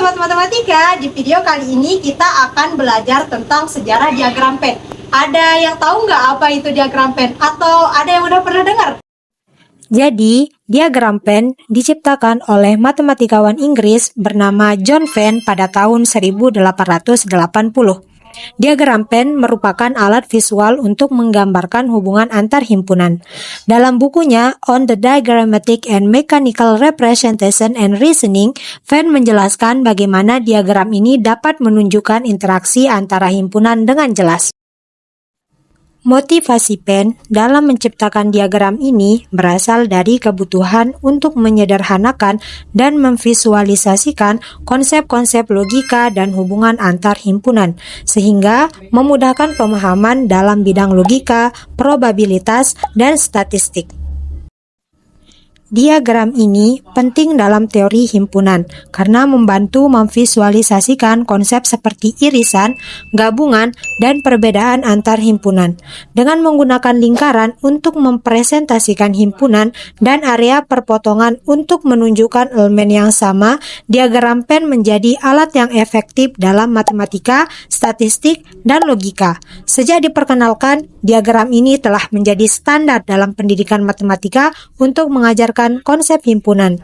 Sobat Matematika, di video kali ini kita akan belajar tentang sejarah diagram Venn. Ada yang tahu nggak apa itu diagram Venn? Atau ada yang udah pernah dengar? Jadi, diagram Venn diciptakan oleh matematikawan Inggris bernama John Venn pada tahun 1880. Diagram Venn merupakan alat visual untuk menggambarkan hubungan antar himpunan. Dalam bukunya On the Diagrammatic and Mechanical Representation and Reasoning, Venn menjelaskan bagaimana diagram ini dapat menunjukkan interaksi antara himpunan dengan jelas. Motivasi Venn dalam menciptakan diagram ini berasal dari kebutuhan untuk menyederhanakan dan memvisualisasikan konsep-konsep logika dan hubungan antar himpunan, sehingga memudahkan pemahaman dalam bidang logika, probabilitas, dan statistik. Diagram ini penting dalam teori himpunan karena membantu memvisualisasikan konsep seperti irisan, gabungan, dan perbedaan antar himpunan. Dengan menggunakan lingkaran untuk mempresentasikan himpunan dan area perpotongan untuk menunjukkan elemen yang sama, diagram Venn menjadi alat yang efektif dalam matematika, statistik, dan logika. Sejak diperkenalkan, diagram ini telah menjadi standar dalam pendidikan matematika untuk mengajarkan konsep himpunan.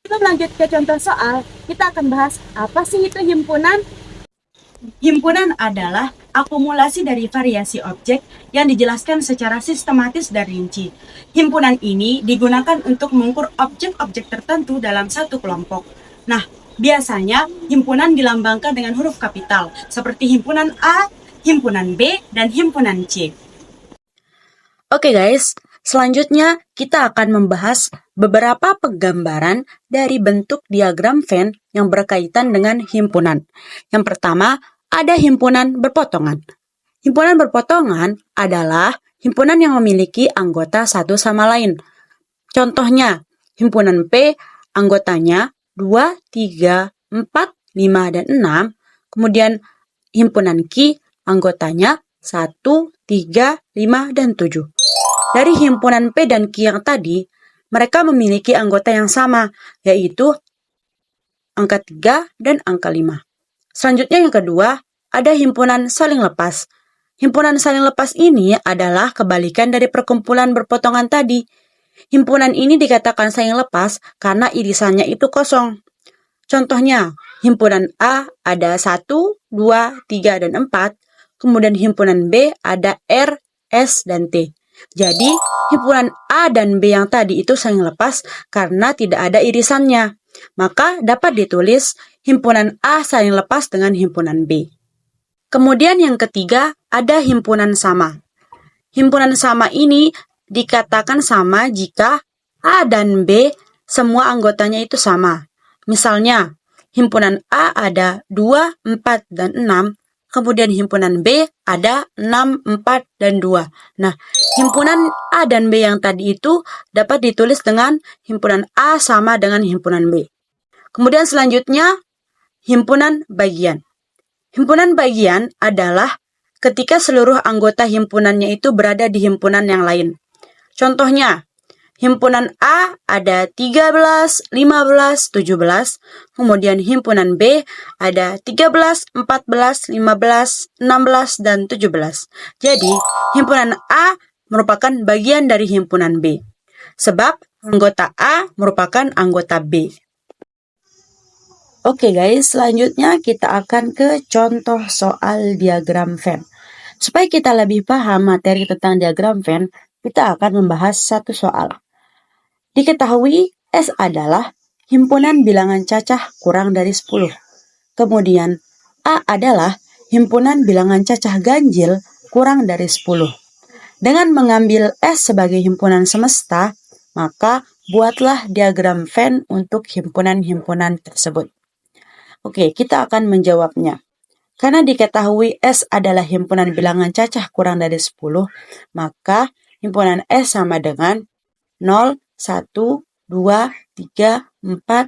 Sebelum lanjut ke contoh soal, kita akan bahas apa sih itu himpunan? Himpunan adalah akumulasi dari variasi objek yang dijelaskan secara sistematis dan rinci. Himpunan ini digunakan untuk mengukur objek-objek tertentu dalam satu kelompok. Nah, biasanya himpunan dilambangkan dengan huruf kapital, seperti himpunan A, himpunan B, dan himpunan C. Oke guys, selanjutnya kita akan membahas beberapa penggambaran dari bentuk diagram Venn yang berkaitan dengan himpunan. Yang pertama, ada himpunan berpotongan. Himpunan berpotongan adalah himpunan yang memiliki anggota satu sama lain. Contohnya, himpunan P anggotanya 2, 3, 4, 5, dan 6. Kemudian himpunan Q anggotanya 1, 3, 5, dan 7. Dari himpunan P dan Q yang tadi, mereka memiliki anggota yang sama, yaitu angka 3 dan angka 5. Selanjutnya yang kedua, ada himpunan saling lepas. Himpunan saling lepas ini adalah kebalikan dari perkumpulan berpotongan tadi. Himpunan ini dikatakan saling lepas karena irisannya itu kosong. Contohnya, himpunan A ada 1, 2, 3, dan 4. Kemudian himpunan B ada R, S, dan T. Jadi, himpunan A dan B yang tadi itu saling lepas karena tidak ada irisannya. Maka dapat ditulis himpunan A saling lepas dengan himpunan B. Kemudian yang ketiga, ada himpunan sama. Himpunan sama ini dikatakan sama jika A dan B semua anggotanya itu sama. Misalnya, himpunan A ada 2, 4, dan 6. Kemudian himpunan B ada 6, 4, dan 2. Nah, himpunan A dan B yang tadi itu dapat ditulis dengan himpunan A sama dengan himpunan B. Kemudian selanjutnya, himpunan bagian. Himpunan bagian adalah ketika seluruh anggota himpunannya itu berada di himpunan yang lain. Contohnya, himpunan A ada 13, 15, 17, kemudian himpunan B ada 13, 14, 15, 16, dan 17. Jadi, himpunan A merupakan bagian dari himpunan B, sebab anggota A merupakan anggota B. Oke guys, selanjutnya kita akan ke contoh soal diagram Venn. Supaya kita lebih paham materi tentang diagram Venn, kita akan membahas satu soal. Diketahui S adalah himpunan bilangan cacah kurang dari 10. Kemudian A adalah himpunan bilangan cacah ganjil kurang dari 10. Dengan mengambil S sebagai himpunan semesta, maka buatlah diagram Venn untuk himpunan-himpunan tersebut. Oke, kita akan menjawabnya. Karena diketahui S adalah himpunan bilangan cacah kurang dari 10, maka himpunan S sama dengan 0, 1, 2, 3, 4, 5,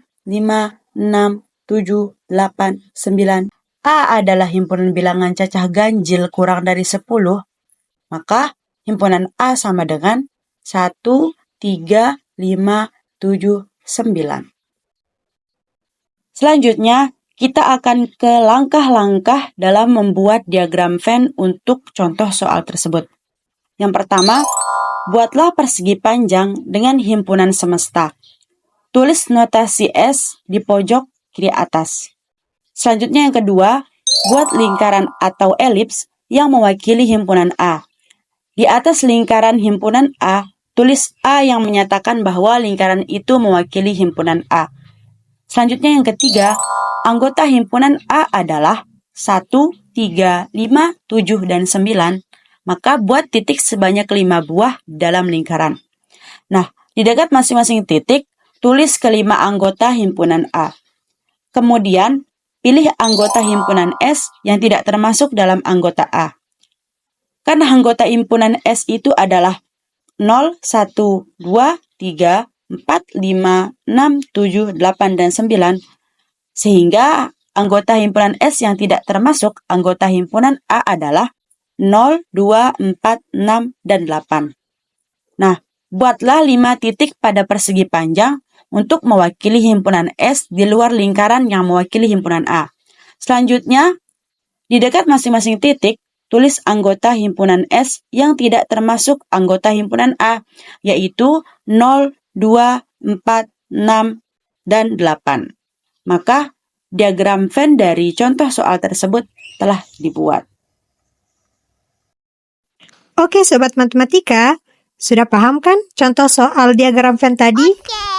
6, 7, 8, 9. A adalah himpunan bilangan cacah ganjil kurang dari 10, maka himpunan A sama dengan 1, 3, 5, 7, 9. Selanjutnya, kita akan ke langkah-langkah dalam membuat diagram Venn untuk contoh soal tersebut. Yang pertama, buatlah persegi panjang dengan himpunan semesta. Tulis notasi S di pojok kiri atas. Selanjutnya yang kedua, buat lingkaran atau elips yang mewakili himpunan A. Di atas lingkaran himpunan A, tulis A yang menyatakan bahwa lingkaran itu mewakili himpunan A. Selanjutnya yang ketiga, anggota himpunan A adalah 1, 3, 5, 7, dan 9. Maka buat titik sebanyak 5 buah dalam lingkaran. Nah, di dekat masing-masing titik, tulis kelima anggota himpunan A. Kemudian, pilih anggota himpunan S yang tidak termasuk dalam anggota A. Kan anggota himpunan S itu adalah 0, 1, 2, 3, 4, 5, 6, 7, 8, dan 9. Sehingga anggota himpunan S yang tidak termasuk anggota himpunan A adalah 0, 2, 4, 6, dan 8. Nah, buatlah 5 titik pada persegi panjang untuk mewakili himpunan S di luar lingkaran yang mewakili himpunan A. Selanjutnya, di dekat masing-masing titik, tulis anggota himpunan S yang tidak termasuk anggota himpunan A, yaitu 0, 2, 4, 6, dan 8. Maka, diagram Venn dari contoh soal tersebut telah dibuat. Oke Sobat Matematika, sudah paham kan contoh soal diagram Venn tadi? Oke.